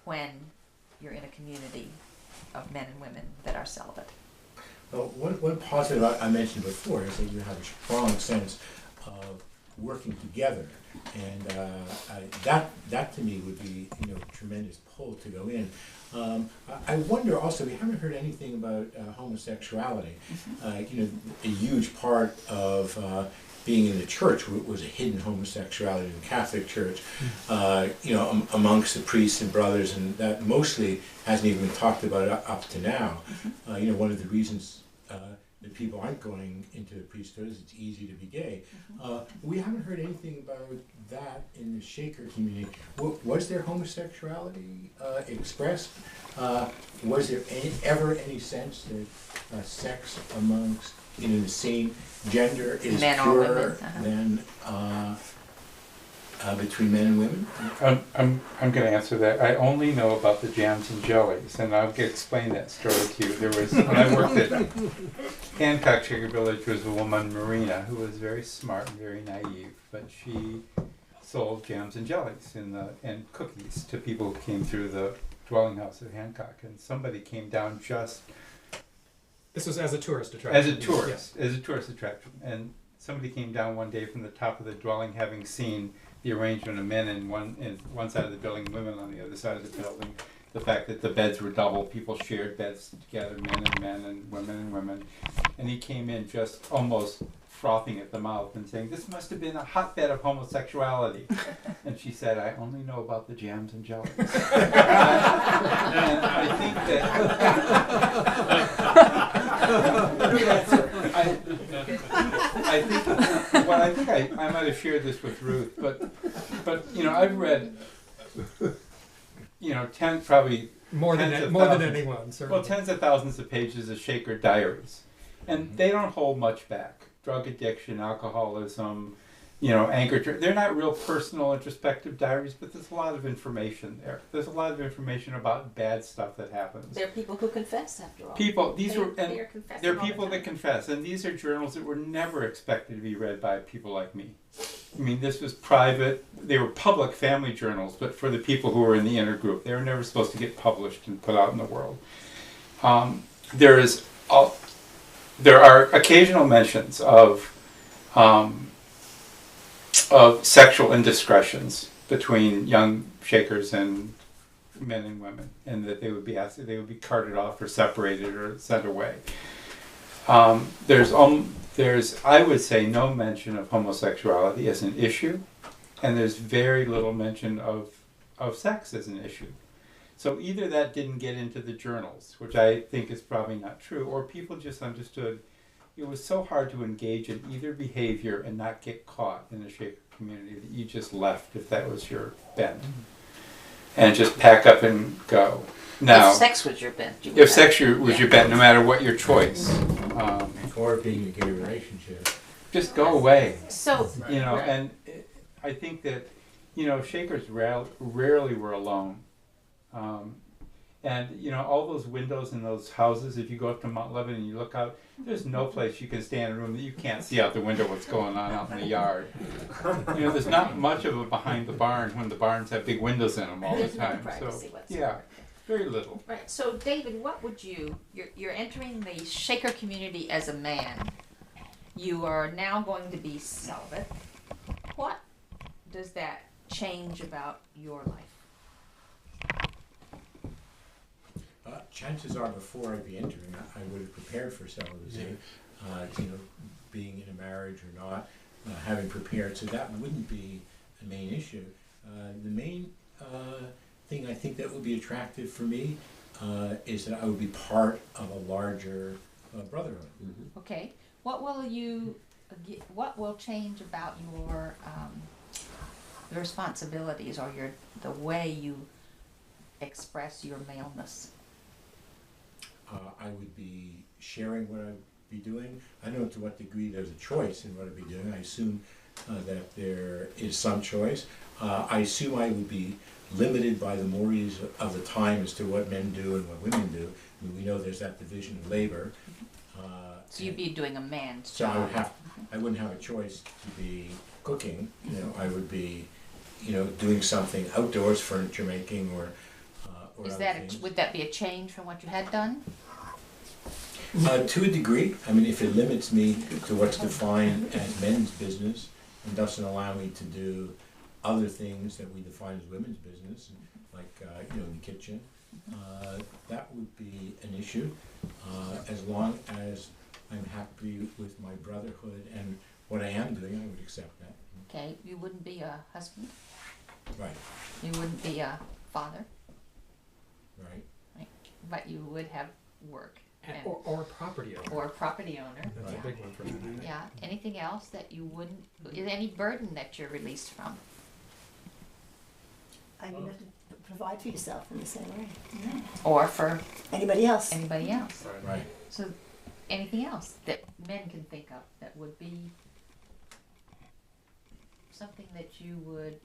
when you're in a community of men and women that are celibate? Well, one positive I mentioned before is that you have a strong sense of working together, and that to me would be tremendous pull to go in. I wonder also, we haven't heard anything about homosexuality. A huge part of being in the church was a hidden homosexuality in the Catholic Church, amongst the priests and brothers, and that mostly hasn't even been talked about up to now. One of the reasons that people aren't going into the priesthood is it's easy to be gay. We haven't heard anything about that in the Shaker community. Was there homosexuality expressed? Was there ever any sense that sex amongst the same gender is men purer than between men and women? I'm going to answer that. I only know about the jams and jellies, and I'll explain that story to you. There was, when I worked at Hancock Shaker Village, was a woman, Marina, who was very smart and very naive, but she sold jams and jellies and cookies to people who came through the dwelling house at Hancock, and somebody came down just... This was as a tourist attraction. As a tourist attraction, and somebody came down one day from the top of the dwelling, having seen the arrangement of men in one side of the building, women on the other side of the building. The fact that the beds were double, people shared beds together, men and women. And he came in just almost frothing at the mouth and saying, "This must have been a hotbed of homosexuality." And she said, "I only know about the jams and jellies." And I think that I might have shared this with Ruth, but I've read probably more than anyone, certainly. Well, tens of thousands of pages of Shaker diaries, and they don't hold much back. Drug addiction, alcoholism, anger. They're not real personal, introspective diaries, but there's a lot of information there. There's a lot of information about bad stuff that happens. There are people who confess, after all. There are people that confess, and these are journals that were never expected to be read by people like me. I mean, this was private. They were public family journals, but for the people who were in the inner group, they were never supposed to get published and put out in the world. There are occasional mentions of sexual indiscretions between young Shakers and men and women, and that they would be carted off or separated or sent away. There's I would say no mention of homosexuality as an issue, and there's very little mention of sex as an issue. So either that didn't get into the journals, which I think is probably not true, or people just understood it was so hard to engage in either behavior and not get caught in the Shaker community that you just left if that was your bent, and just pack up and go. Now, if sex was your bent, your bent, no matter what your choice, or being in a gay relationship, just go away. So and I think that Shakers rarely were alone. And all those windows in those houses, if you go up to Mount Lebanon and you look out, there's no place you can stand in a room that you can't see out the window what's going on out in the yard. There's not much of it behind the barn when the barns have big windows in them all the time. Privacy So whatsoever. very little. Right. So David, what would you're entering the Shaker community as a man. You are now going to be celibate. What does that change about your life? Chances are, before I'd be entering, I would have prepared for celibacy, being in a marriage or not, having prepared, so that wouldn't be a main issue. The main thing I think that would be attractive for me is that I would be part of a larger brotherhood. Mm-hmm. Okay. What will change about your responsibilities or the way you express your maleness? I would be sharing what I'd be doing. I don't know to what degree there's a choice in what I'd be doing. I assume that there is some choice. I assume I would be limited by the mores of the time as to what men do and what women do. I mean, we know there's that division of labor. So you'd be doing a man's so job. I wouldn't have a choice to be cooking. I would be, doing something outdoors, furniture making, or or Is other that, things. would that be a change from what you had done? To a degree, I mean, if it limits me to what's defined as men's business and doesn't allow me to do other things that we define as women's business, like, you know, in the kitchen, that would be an issue, as long as I'm happy with my brotherhood and what I am doing, I would accept that. Okay, you wouldn't be a husband, Right, you wouldn't be a father, right. but you would have work and, Or a property owner. or a property owner. That's Yeah. a big one for me. Yeah, anything else that you wouldn't, is there any burden that you're released from? And you have to provide for yourself in the same way. Or for Anybody else? anybody else? Right. So, anything else that men can think of that would be something that you would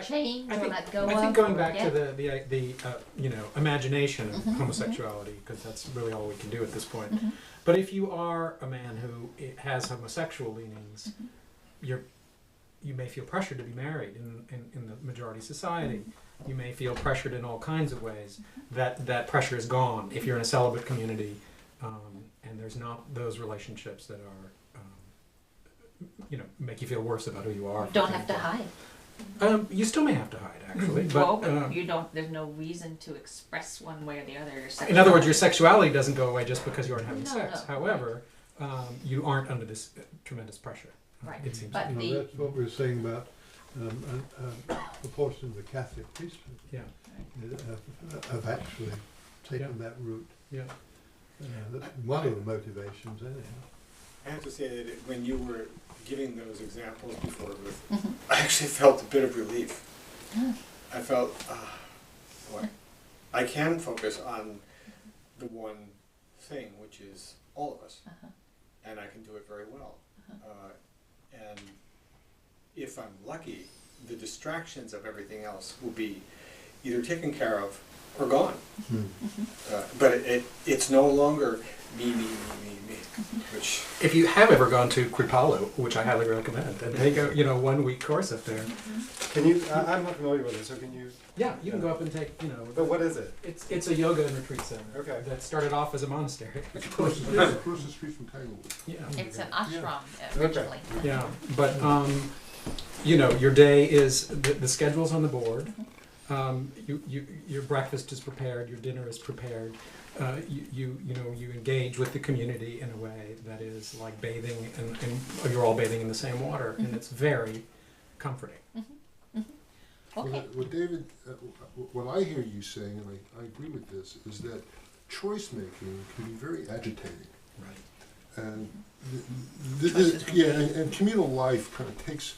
change or let go of? I think going or back to get? the you know, imagination of Mhm, homosexuality, because that's really all we can do at this point. Mhm. But if you are a man who has homosexual leanings, Mhm. you may feel pressured to be married in the majority society. You may feel pressured in all kinds of ways. That pressure is gone if you're in a celibate community, and there's not those relationships that are, you know, make you feel worse about who you are. You don't have to hide. You still may have to hide, actually. Well, But, but you don't, there's no reason to express one way or the other your in other words, your sexuality. sexuality doesn't go away just because you aren't having No, sex. no. However, you aren't under this tremendous pressure. Right. It seems. But You know, the- that's what we were saying about a portion of the Catholic priesthood Yeah. have actually taken that route. Yeah. That's one of the motivations, anyhow. I have to say that when you were giving those examples before, Ruth, Mhm. I actually felt a bit of relief. Mm. I felt, what? I can focus on the one thing, which is all of us, Uh-huh. and I can do it very well. And if I'm lucky, the distractions of everything else will be either taken care of or gone. But it's no longer me, which If you have ever gone to Kripalu, which I highly recommend, and take a 1 week course up there. Can you? I'm not familiar with it, so can you? Yeah, you can go up and take, But what is it? it's a yoga and retreat center. Okay. That started off as a monastery. Across the street from Tanglewood. Yeah. It's an ashram Okay. originally. Yeah, but your day is the schedule's on the board. Your breakfast is prepared. Your dinner is prepared. You engage with the community in a way that is like bathing, and you're all bathing in the same water, and it's very comforting. Okay. Well, David, what I hear you saying, and I agree with this, is that choice making can be very agitating. Right. And Choices can and communal life kind of takes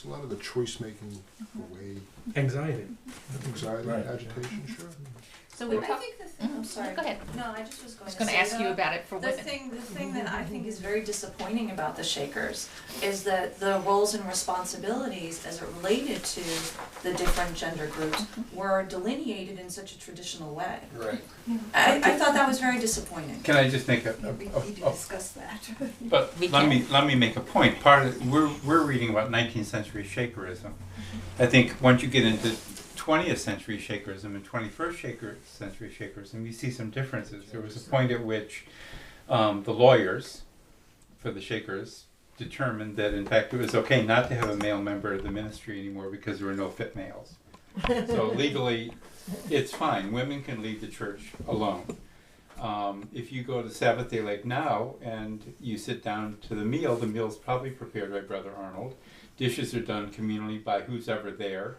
a lot of the choice making away. Anxiety. Anxiety, Right. agitation, sure. So we I talked. think the thing, I'm sorry. Go ahead. No, I just was I going was to going to say ask you that about it for the women. thing that I think is very disappointing about the Shakers is that the roles and responsibilities as it related to the different gender groups were delineated in such a traditional way. right. I thought that was very disappointing. Can I just make a We need to discuss that. but We let me make a point. Part of we're reading about 19th century Shakerism. I think once you get into 20th century Shakerism and 21st century Shakerism, you see some differences. There was a point at which the lawyers for the Shakers determined that in fact it was okay not to have a male member of the ministry anymore because there were no fit males. So legally, it's fine. Women can lead the church alone. If you go to Sabbath Day Lake now and you sit down to the meal's probably prepared by Brother Arnold. Dishes are done communally by who's ever there.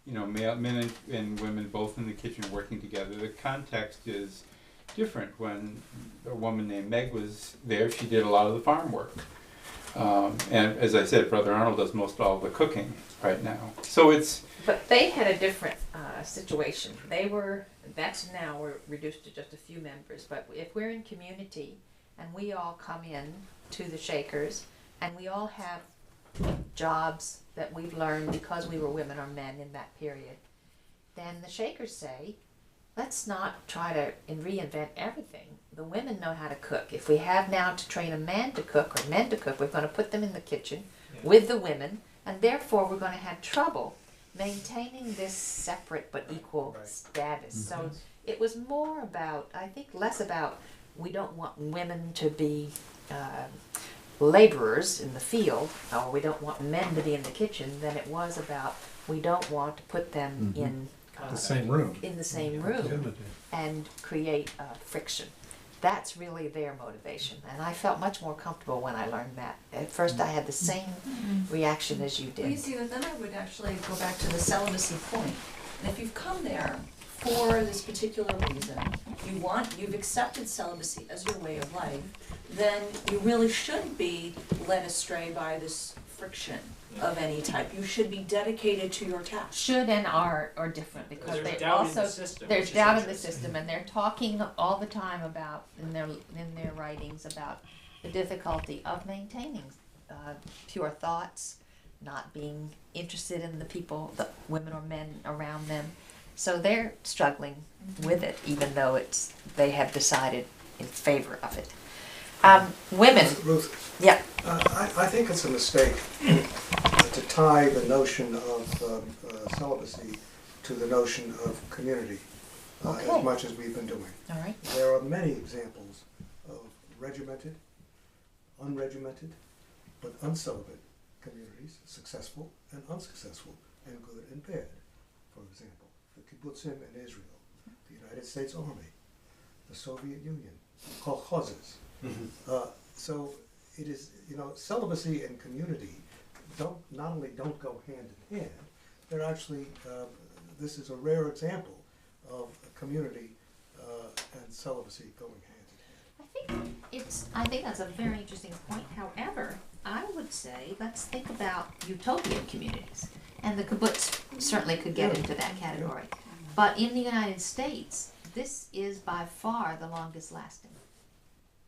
Men and women both in the kitchen working together. The context is different. When a woman named Meg was there, she did a lot of the farm work. And as I said, Brother Arnold does most all the cooking right now. So it's... But they had a different situation. That's now we're reduced to just a few members, but if we're in community and we all come in to the Shakers and we all have jobs that we've learned because we were women or men in that period, then the Shakers say, let's not try to reinvent everything. The women know how to cook. If we have now to train a man to cook or men to cook, we're going to put them in the kitchen with the women, and therefore we're going to have trouble maintaining this separate but equal Right. status. So it was more about, I think, less about we don't want women to be laborers in the field, or we don't want men to be in the kitchen, than it was about we don't want to put them in The same room. in the same room and create friction. That's really their motivation, and I felt much more comfortable when I learned that. At first, I had the same reaction as you Well, you did. see, then I would actually go back to the celibacy point. And if you've come there for this particular reason, you've accepted celibacy as your way of life, then you really shouldn't be led astray by this friction of any type. You should be dedicated to your task. Should and are different because There's they doubt in also the system, there's which is doubt in the interesting. system, and they're talking all the time about in their writings about the difficulty of maintaining pure thoughts, not being interested in the people, the women or men around them. So they're struggling with it, even though they have decided in favor of it. Women, Ruth, yeah. I think it's a mistake to tie the notion of celibacy to the notion of community Okay. as much as we've been doing. All right. There are many examples of regimented, unregimented, but uncelibate communities, successful and unsuccessful, and good and bad. For example, the kibbutzim in Israel, the United States Army, the Soviet Union, kolkhozes. So it is, celibacy and community not only don't go hand in hand, they're actually, this is a rare example of community and celibacy going hand in hand. I think that's a very interesting point. However, I would say let's think about utopian communities, and the kibbutz certainly could get into that category. But in the United States, this is by far the longest lasting,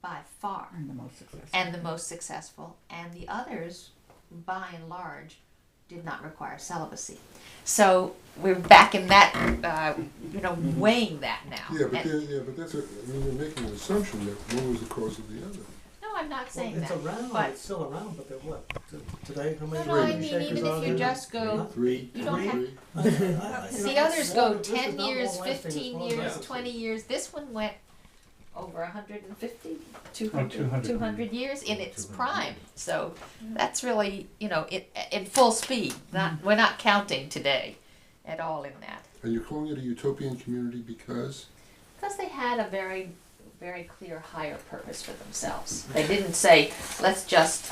by far, And the most successful. and the most successful. And the others, by and large, did not require celibacy. So we're back in that, weighing that now. Yeah, but And- but that's you're making an assumption that one was the cause of the other. no, I'm not saying Well, it's that. around, but it's still around, but they're what? Today, how many no, I mean, shakers even are if you there? just go, Three. you don't have. Three. The others go This is 10 not years, long lasting as 15 far as years, I'm 20 years. This one went over 150, 200. 200 years in its prime. So that's really, in full speed. We're not counting today at all in that. And you're calling it a utopian community because? Because they had a very, very clear higher purpose for themselves. They didn't say, let's just,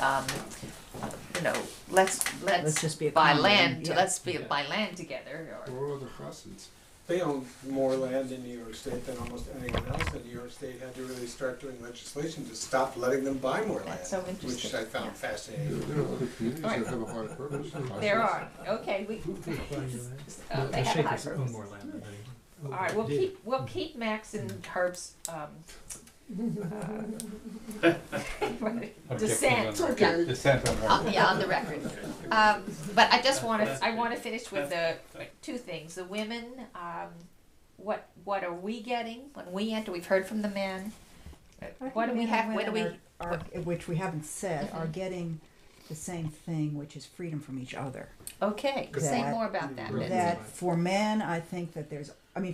let's just be a buy commune, land, yeah. let's buy land together. Or, Or other facets? They own more land in New York State than almost anyone else, and New York State had to really start doing legislation to stop letting them buy more land. That's so interesting. Which I found fascinating. There are other communities that have a higher purpose. there are. Okay, they The have a high Shakers purpose. own more land than any. All right, we'll keep Max and Herb's dissent. Okay. Dissent on her. Yeah, on the record. But I want to finish with the two things. The women, what are we getting when we enter? We've heard from the men. What do we have? What do we? Are, which we haven't said, are getting the same thing, which is freedom from each other. Okay, say That- more about that. Lindsay. That for men, I think that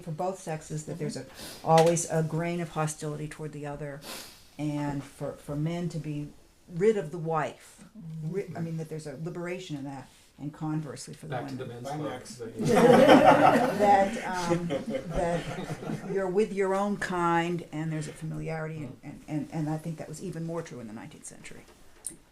for both sexes, that there's always a grain of hostility toward the other, and for men to be rid of the wife. That there's a liberation in that, and conversely for the Back to the women. men's Bye, club. Max. that you're with your own kind, and there's a familiarity, and I think that was even more true in the 19th century,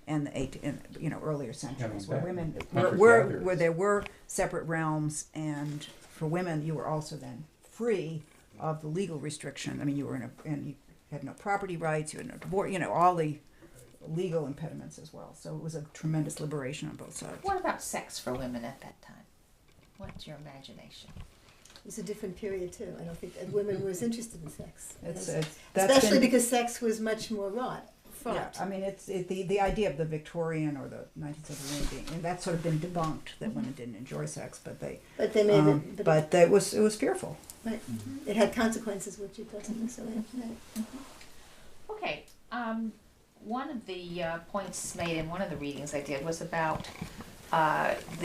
and the earlier centuries, where women where there were separate realms, and for women you were also then free of the legal restriction. You were and you had no property rights, you had no divorce, all the legal impediments as well. So it was a tremendous liberation on both sides. What about sex for women at that time? What's your imagination? It's a different period too. I don't think that women were as interested in sex. That's Especially been- because sex was much more fraught. Yeah, it's the idea of the Victorian or the 19th century women being, and that's sort of been debunked, that women didn't enjoy sex, but they made it. but it was fearful. Right. It had consequences, which it doesn't necessarily have. Okay. One of the points made in one of the readings I did was about